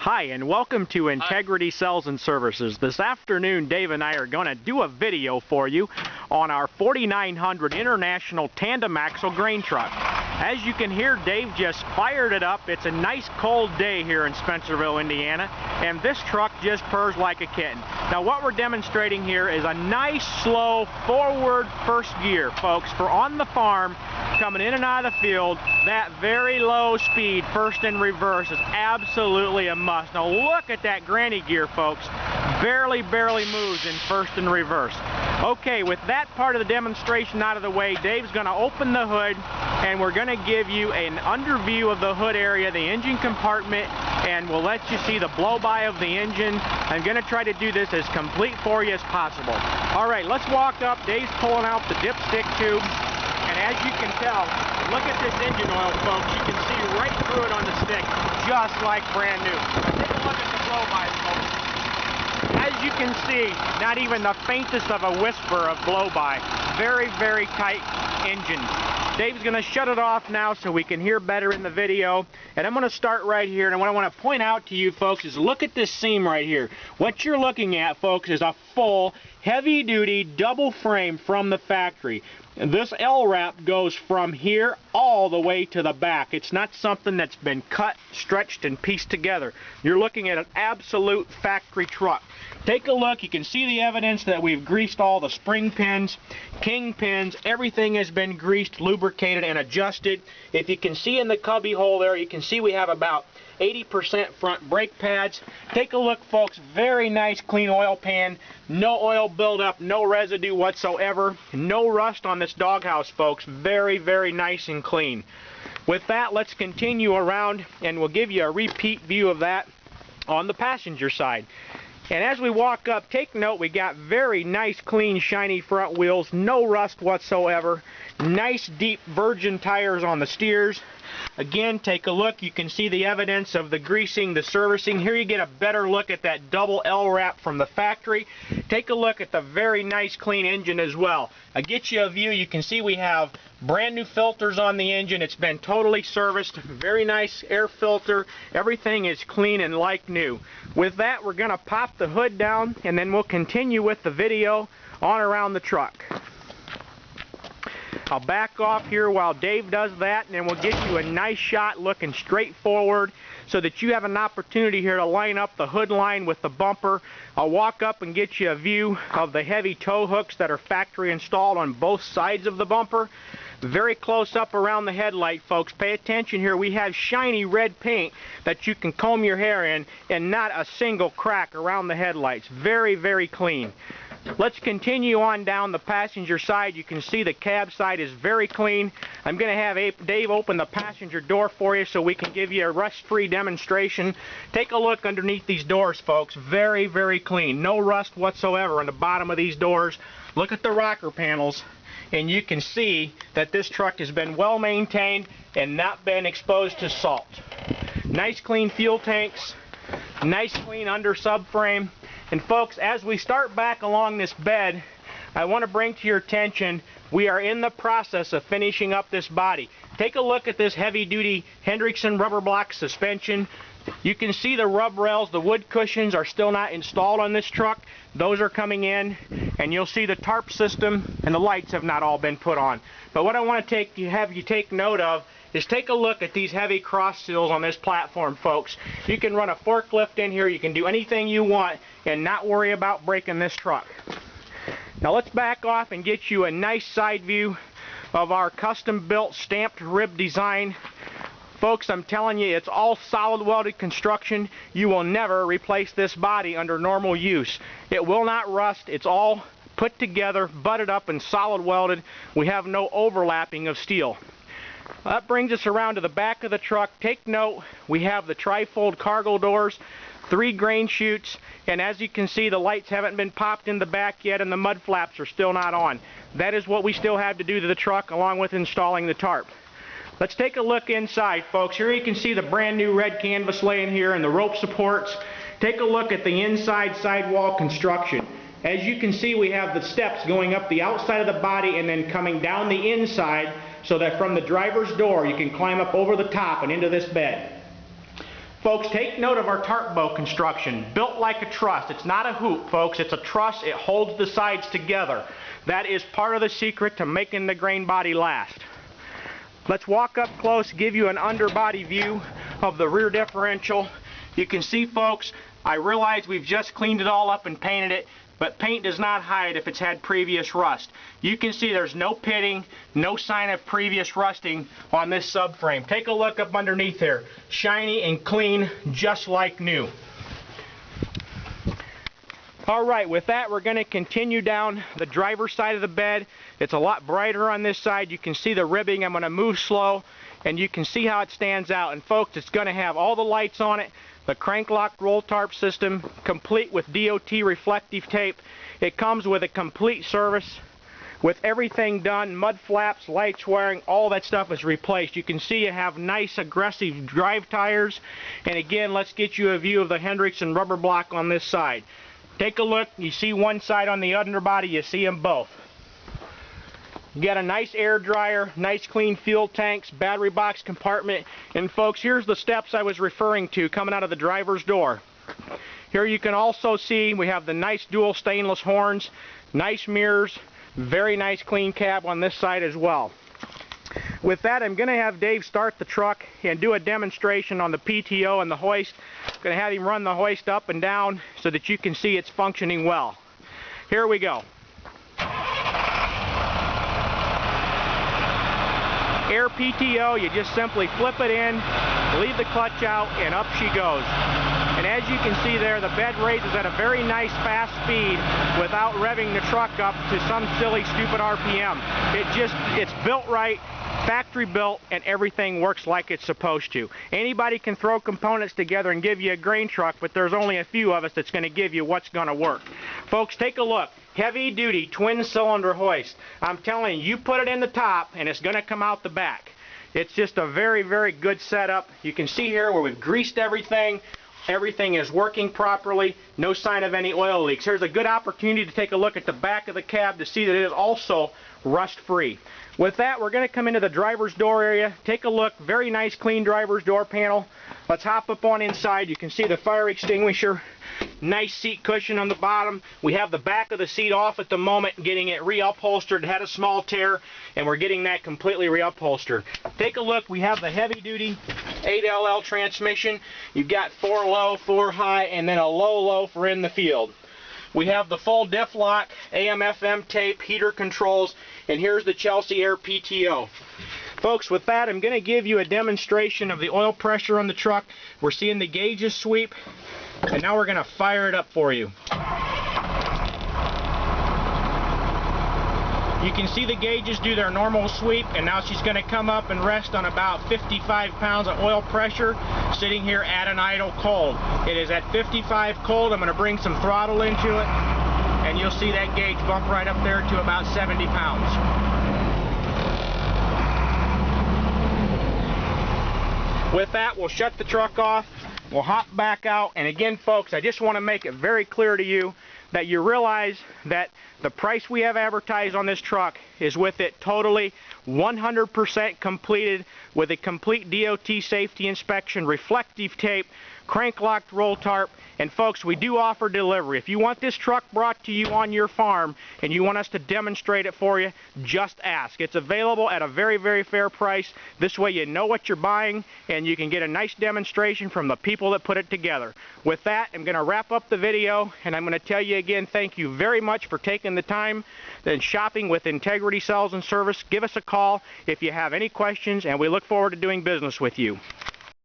Hi, and welcome to Integrity Sales and Services. This afternoon, Dave and I are going to do a video for you on our 4900 International Tandem Axle Grain Truck. As you can hear, Dave just fired it up. It's a nice cold day here in Spencerville, Indiana, and this truck just purrs like a kitten. Now, what we're demonstrating here is a nice, slow, forward first gear, folks, for on the farm, coming in and out of the field. That very low speed, first and reverse, is absolutely a must. Now look at that granny gear, folks. Barely moves in first and reverse. Okay, with that part of the demonstration out of the way, Dave's going to open the hood, and we're going to give you an underview of the hood area, the engine compartment, and we'll let you see the blow-by of the engine. I'm going to try to do this as complete for you as possible. All right, let's walk up. Dave's pulling out the dipstick tube. And as you can tell, look at this engine oil, folks. You can see right through it on the stick, just like brand new. Take a look at the blow-by, folks. As you can see, not even the faintest of a whisper of blow-by. Very tight engine. Dave's going to shut it off now so we can hear better in the video. And I'm going to start right here. And what I want to point out to you folks is look at this seam right here. What you're looking at, folks, is a full, heavy-duty double frame from the factory. And this L-wrap goes from here all the way to the back. It's not something that's been cut, stretched, and pieced together. You're looking at an absolute factory truck. Take a look. You can see the evidence that we've greased all the spring pins, king pins. Everything has been greased, lubricated, and adjusted. If you can see in the cubby hole there, you can see we have about 80% front brake pads. Take a look, folks. Very nice clean oil pan. No oil buildup, no residue whatsoever. No rust on this doghouse, folks. Very nice and clean. With that, let's continue around and we'll give you a repeat view of that on the passenger side. And as we walk up, take note, we got very nice, clean, shiny front wheels, no rust whatsoever. Nice, deep virgin tires on the steers. Again, take a look. You can see the evidence of the greasing, the servicing. Here you get a better look at that double L-wrap from the factory. Take a look at the very nice, clean engine as well. I get you a view. You can see we have brand new filters on the engine. It's been totally serviced. Very nice air filter. Everything is clean and like new. With that, we're going to pop the hood down, and then we'll continue with the video on around the truck. I'll back off here while Dave does that, and then we'll get you a nice shot looking straight forward so that you have an opportunity here to line up the hood line with the bumper. I'll walk up and get you a view of the heavy tow hooks that are factory installed on both sides of the bumper. Very close up around the headlight, folks. Pay attention here. We have shiny red paint that you can comb your hair in, and not a single crack around the headlights. Very clean. Let's continue on down the passenger side. You can see the cab side is very clean. I'm going to have Dave open the passenger door for you so we can give you a rust-free demonstration. Take a look underneath these doors, folks. Very clean. No rust whatsoever on the bottom of these doors. Look at the rocker panels, and you can see that this truck has been well maintained and not been exposed to salt. Nice clean fuel tanks. Nice clean under subframe. And folks, as we start back along this bed, I want to bring to your attention, we are in the process of finishing up this body. Take a look at this heavy-duty Hendrickson rubber block suspension. You can see the rub rails, the wood cushions are still not installed on this truck. Those are coming in, and you'll see the tarp system and the lights have not all been put on. But what I want to have you take note of is take a look at these heavy cross seals on this platform, folks. You can run a forklift in here, you can do anything you want and not worry about breaking this truck. Now let's back off and get you a nice side view of our custom built stamped rib design. Folks, I'm telling you, it's all solid welded construction. You will never replace this body under normal use. It will not rust. It's all put together, butted up, and solid welded. We have no overlapping of steel. That brings us around to the back of the truck. Take note, we have the tri-fold cargo doors, 3 grain chutes, and as you can see, the lights haven't been popped in the back yet and the mud flaps are still not on. That is what we still have to do to the truck along with installing the tarp. Let's take a look inside, folks. Here you can see the brand new red canvas laying here and the rope supports. Take a look at the inside sidewall construction. As you can see, we have the steps going up the outside of the body and then coming down the inside so that from the driver's door you can climb up over the top and into this bed. Folks, take note of our tarp bow construction. Built like a truss. It's not a hoop, folks. It's a truss. It holds the sides together. That is part of the secret to making the grain body last. Let's walk up close, give you an underbody view of the rear differential. You can see, folks, I realize we've just cleaned it all up and painted it, but paint does not hide if it's had previous rust. You can see there's no pitting, no sign of previous rusting on this subframe. Take a look up underneath here. Shiny and clean, just like new. Alright, with that we're going to continue down the driver's side of the bed. It's a lot brighter on this side. You can see the ribbing. I'm going to move slow and you can see how it stands out. And folks, it's going to have all the lights on it. The crank lock roll tarp system, complete with DOT reflective tape. It comes with a complete service with everything done, mud flaps, lights, wiring, all that stuff is replaced. You can see you have nice aggressive drive tires. And again, let's get you a view of the Hendrickson rubber block on this side. Take a look, you see one side on the underbody, you see them both. You got a nice air dryer, nice clean fuel tanks, battery box compartment, and folks, here's the steps I was referring to coming out of the driver's door. Here you can also see we have the nice dual stainless horns, nice mirrors, very nice clean cab on this side as well. With that, I'm going to have Dave start the truck and do a demonstration on the PTO and the hoist. I'm going to have him run the hoist up and down so that you can see it's functioning well. Here we go. Air PTO, you just simply flip it in, leave the clutch out, and up she goes. And as you can see there, the bed raises at a very nice fast speed without revving the truck up to some silly stupid RPM. It's built right, factory built, and everything works like it's supposed to. Anybody can throw components together and give you a grain truck, but there's only a few of us that's going to give you what's going to work. Folks, take a look. Heavy duty twin cylinder hoist. I'm telling you, you put it in the top and it's going to come out the back. It's just a very, very good setup. You can see here where we've greased everything. Everything is working properly. No sign of any oil leaks. Here's a good opportunity to take a look at the back of the cab to see that it is also rust-free. With that, we're going to come into the driver's door area. Take a look. Very nice, clean driver's door panel. Let's hop up on inside. You can see the fire extinguisher. Nice seat cushion on the bottom. We have the back of the seat off at the moment, getting it re-upholstered. It had a small tear, and we're getting that completely re-upholstered. Take a look. We have the heavy-duty 8LL transmission. You've got 4 low, 4 high, and then a low for in the field. We have the full diff lock, AM/FM tape, heater controls, and here's the Chelsea Air PTO. Folks, with that, I'm going to give you a demonstration of the oil pressure on the truck. We're seeing the gauges sweep, and now we're going to fire it up for you. You can see the gauges do their normal sweep, and now she's going to come up and rest on about 55 pounds of oil pressure, sitting here at an idle cold. It is at 55 cold. I'm going to bring some throttle into it, and you'll see that gauge bump right up there to about 70 pounds. With that, we'll shut the truck off, we'll hop back out, and again, folks, I just want to make it very clear to you that you realize that the price we have advertised on this truck is with it totally 100% completed with a complete DOT safety inspection, reflective tape, crank locked roll tarp, and folks, we do offer delivery. If you want this truck brought to you on your farm and you want us to demonstrate it for you, just ask. It's available at a very, very fair price. This way you know what you're buying and you can get a nice demonstration from the people that put it together. With that, I'm going to wrap up the video, and I'm going to tell you again, thank you very much for taking the time and shopping with Integrity Sales and Service. Give us a call if you have any questions, and we look forward to doing business with you.